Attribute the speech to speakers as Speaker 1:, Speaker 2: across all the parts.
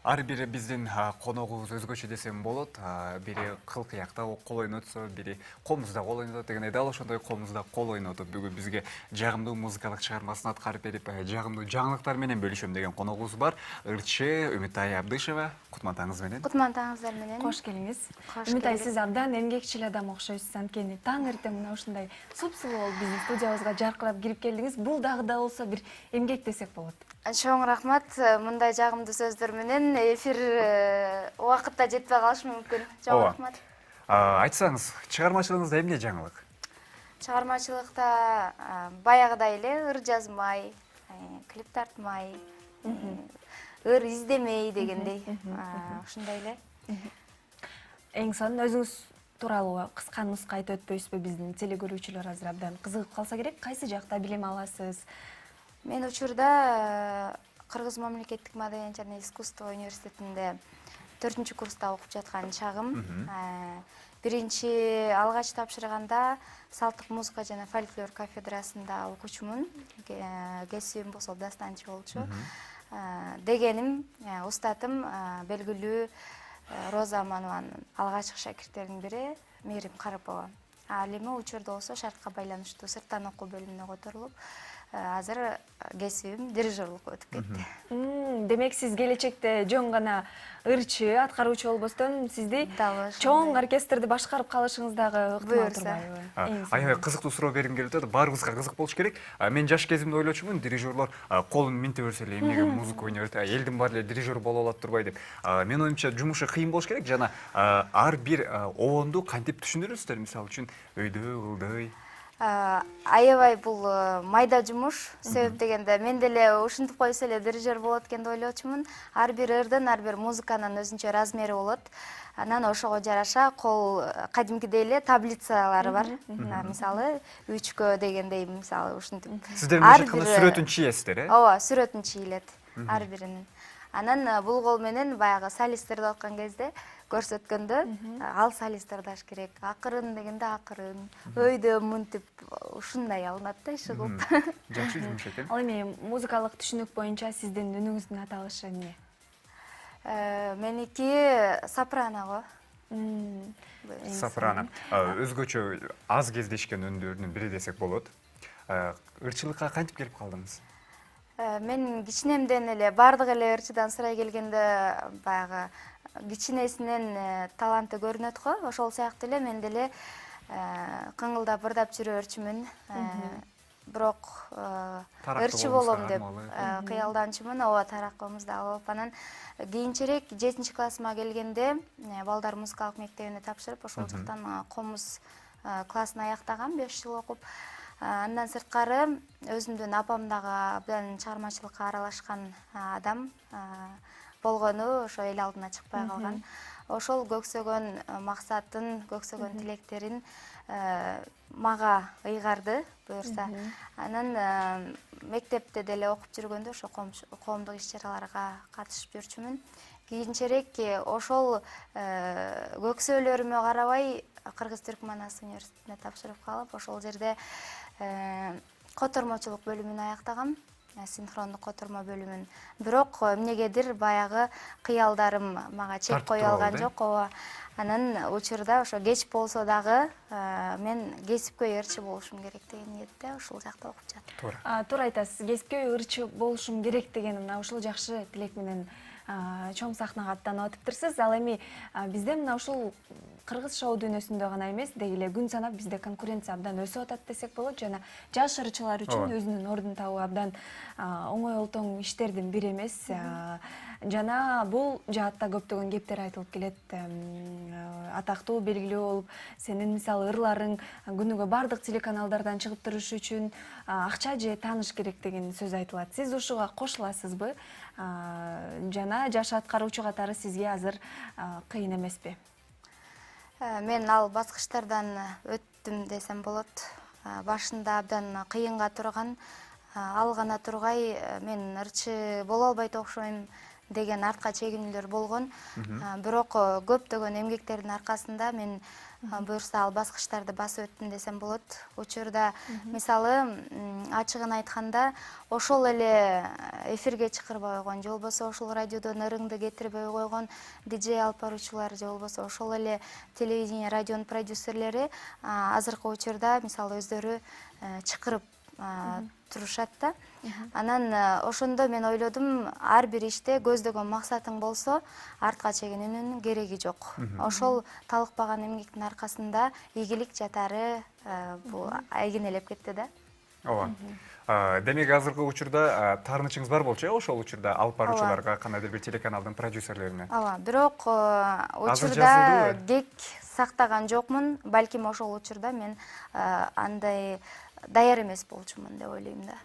Speaker 1: Ар бири биздин коногубуз өзгөчө десем болот. Бири кыл кыякта кол ойнотсо, бири комузда кол ойнотот дегендей дал ошондой комузда кол ойнотуп бүгүн бизге жагымдуу музыкалык чыгармасын аткарып берип, жагымдуу жаңылыктар менен бөлүшөм деген коногубуз бар. Ырчы Үмүтай Абдышева, кутмандаңыз менен.
Speaker 2: Кутмандаңыздар менен.
Speaker 3: Кош келиңиз.
Speaker 2: Кош
Speaker 3: Үмүтай,
Speaker 2: келдик.
Speaker 3: сиз абдан эмгекчил адам окшойсуз. Анткени таң эртең мына ушундай супсулуу болуп биздин студиябызга жаркырап кирип келдиңиз. Бул дагы да болсо бир эмгек десек болот.
Speaker 2: Чоң рахмат. Мындай жагымдуу сөздөр менен эфир убакытта жетпей калышы мүмкүн. Чоң рахмат.
Speaker 1: Айтсаңыз, чыгармачылыгыңызда эмне жаңылык?
Speaker 2: Чыгармачылыкта баягыдай эле ыр жазмай, клип тартмай, ыр издемей дегендей. Ушундай эле.
Speaker 3: Эң сонун өзүңүз тууралуу кыска нуска айтып өтпөйсүзбү? Биздин телекөрүүчүлөр азыр абдан кызыгып калса керек. Кайсы жакта билим аласыз?
Speaker 2: Мен учурда Кыргыз мамлекеттик маданият жана искусство университетинде 4-курста окуп жаткан чагым. Биринчи алгач тапшырганда салттык музыка жана фольклор кафедрасында окуучумун. Кесибим болсо дастанчы болчу. Дегеним, устатым белгилүү Роза Аманованын алгачкы шакирттеринин бири Мээрим Карапова. Ал эми учурда болсо шартка байланыштуу сырттан окуу бөлүмүнө которулуп, азыр кесибим дирижерлукка өтүп кетти.
Speaker 3: Демек сиз келечекте жөн гана ырчы, аткаруучу болбостон сизди чоң оркестрди башкарып калышыңыз дагы ыктымал турбайбы?
Speaker 1: Аябай кызыктуу суроо бергим келип атат. Баарыбызга кызык болуш керек. Мен жаш кезимде ойлочумун, дирижерлор колун минте берсе эле эмнеге музыка ойной берет, элдин баары эле дирижер боло алат турбай деп. Менин оюмча жумушу кыйын болуш керек жана ар бир обонду кантип түшүндүрөсүздөр? Мисалы үчүн өйдө, ылдый.
Speaker 2: Аябай бул майда жумуш. Себеп дегенде мен деле ушинтип койсо эле дирижер болот экен деп ойлочумун. Ар бир ырдын, ар бир музыканын өзүнчө размери болот. Анан ошого жараша кол кадимкидей эле таблицалары бар. Мисалы 3кө дегендей, мисалы ушинтип.
Speaker 1: Сиздер мыжыкына сүрөтүн чийесиздер, э?
Speaker 2: Ооба, сүрөтүн чийилет ар биринин. Анан бул кол менен баягы солисттерди аткан кезде көрсөткөндө ал солистердаш керек. Акырын дегенде акырын, өйдө мынтип ушундай алынат да иши кылып.
Speaker 1: Жакшы жумуш экен.
Speaker 3: Ал эми музыкалык түшүнүк боюнча сиздин үнүңүздүн аталышы эмне?
Speaker 2: Меники сопрано го.
Speaker 1: Сопрано. Өзгөчө аз кездешкен үндөрдүн бири десек болот. Ырчылыкка кантип келип калдыңыз?
Speaker 2: Мен кичинемден эле бардык эле ырчыдан сурай келгенде баягы кичинесинен таланты көрүнөт го. Ошол сыяктуу эле мен деле кыңылдап ырдап жүрө берчүмүн. Бирок ырчы болом деп кыялданчумун. Ооба, тараккыбыз да алып анан кийинчерээк 7-классыма келгенде балдар музыкалык мектебине тапшырып, ошол жактан комуз классын аяктагам 5 жыл окуп. Андан сырткары өзүмдүн апам дагы абдан чыгармачылыкка аралашкан адам болгону ошо эл алдына чыкпай калган. Ошол көксөгөн максатын, көксөгөн тилектерин мага ыйгарды буюрса. Анан мектепте деле окуп жүргөндө ошо коомдук иш-чараларга катышып жүрчүмүн. Кийинчерээк ошол көксөөлөрүмө карабай Кыргыз-Түркман ас университетине тапшырып калып, ошол жерде котормочулук бөлүмүн аяктагам, синхрондук котормо бөлүмүн. Бирок эмнегедир баягы кыялдарым мага чек кое алган жок. Анан учурда ошо кеч болсо дагы мен кесипкөй ырчы болушум керек деген ниетте ошол жакта окуп жаттым.
Speaker 3: Туура айтасыз. Кесипкөй ырчы болушум керек деген мына ушул жакшы тилек менен чоң сахнага аттанып атыптырсыз. Ал эми бизде мына ушул кыргыз шоу дүйнөсүндө гана эмес, деги эле күн санап бизде конкуренция абдан өсүп атат десек болот. Жана жаш ырчылар үчүн өзүнүн ордун табуу абдан оңой олтоң иштердин бири эмес. Жана бул жаатта көптөгөн кептер айтылып келет. Атактуу, белгилүү болуп, сенин мисалы ырларың күнүгө бардык телеканалдардан чыгып турушу үчүн акча же тааныш керек деген сөз айтылат. Сиз ушуга кошуласызбы? Жана жаш аткаруучу катары сизге азыр кыйын эмеспи?
Speaker 2: Мен ал баскычтардан өттүм десем болот. Башында абдан кыйынга турган, ал гана тургай мен ырчы боло албайт окшойм деген артка чегинүүлөр болгон. Бирок көптөгөн эмгектердин аркасында мен буюрса ал баскычтарды басып өттүм десем болот. Учурда мисалы ачыгын айтканда ошол эле эфирге чакырбай койгон, же болбосо ошол радиодон ырыңды кетирбей койгон диджей алып баруучулар, же болбосо ошол эле телевидение, радионун продюсерлери азыркы учурда мисалы өздөрү чакырып турушат да. Анан ошондо мен ойлодум, ар бир иште көздөгөн максатың болсо, артка чегинүүнүн кереги жок. Ошол талыкпаган эмгектин аркасында ийгилик жатары бул айгинелеп кетти да.
Speaker 1: Ооба. Демек азыркы учурда таарынычыңыз бар болчу, ошол учурда алып баруучуларга, кандайдыр бир телеканалдын продюсерлерине?
Speaker 2: Ооба, бирок
Speaker 1: Азыр
Speaker 2: учурда
Speaker 1: жазылдыбы?
Speaker 2: кек сактаган жокмун. Балким ошол учурда мен андай даяр эмес болчумун деп ойлойм да.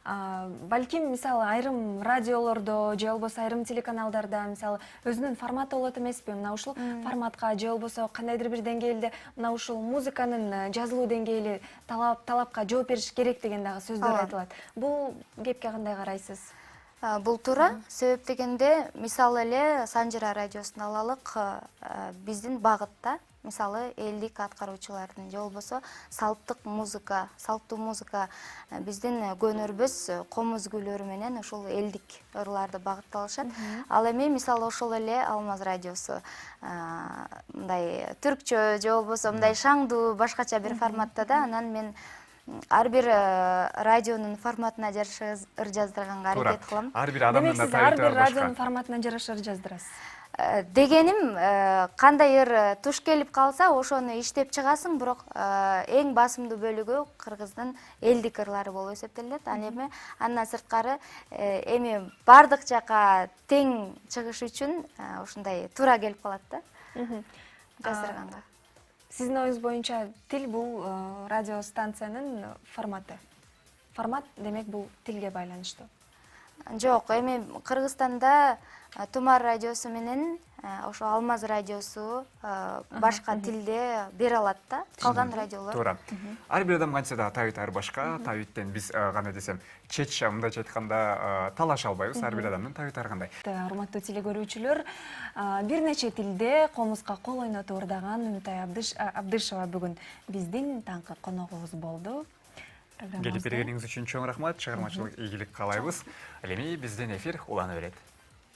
Speaker 3: Балким мисалы айрым радиолордо же болбосо айрым телеканалдарда мисалы өзүнүн форматы болот эмеспи? Мына ушул форматка же болбосо кандайдыр бир деңгээлде мына ушул музыканын жазылуу деңгээли талапка жооп бериш керек деген дагы сөздөр айтылат. Бул кепке кандай карайсыз?
Speaker 2: Бул туура. Себеп дегенде, мисалы эле Санжыра радиосун алалык, биздин багытта мисалы элдик аткаруучулардын же болбосо салттуу музыка биздин көнөрбөс комуз күйлөрү менен ушул элдик ырларды багытталышат. Ал эми мисалы ошол эле Алмаз радиосу мындай түркчө же болбосо мындай шаңдуу башкача бир форматта да. Анан мен ар бир радионун форматына жараша ыр жаздырганга аракет кылам.
Speaker 1: Ар бир адамдын
Speaker 3: Демек сиз ар бир радионун форматына жараша ыр жаздырасыз.
Speaker 2: Дегеним, кандай ыр туш келип калса, ошону иштеп чыгасың, бирок эң басымдуу бөлүгү кыргыздын элдик ырлары болуп эсептелет. Ал эми андан сырткары эми бардык жака тең чыгыш үчүн ушундай туура келип калат да. Жаздырганга.
Speaker 3: Сиздин оюңуз боюнча тил бул радио станциянын форматы. Формат демек бул тилге байланыштуу.
Speaker 2: Жок, эми Кыргызстанда Тумар радиосу менен ошо Алмаз радиосу башка тилде бере алат да. Калган радиолор.
Speaker 1: Туура. Ар бир адам кантсе да табиттери башка, табиттен биз кандай десем, чечче мындайча айтканда талаша албайбыз. Ар бир адамдын табиттери кандай.
Speaker 3: Урматтуу телекөрүүчүлөр, бир нече тилде комузга кол ойнотуп ырдаган Үмүтай Абдышева бүгүн биздин таңкы коногубуз болду.
Speaker 1: Келип бергениңиз үчүн чоң рахмат, чыгармачылык ийгилик каалайбыз. Ал эми биздин эфир улана берет.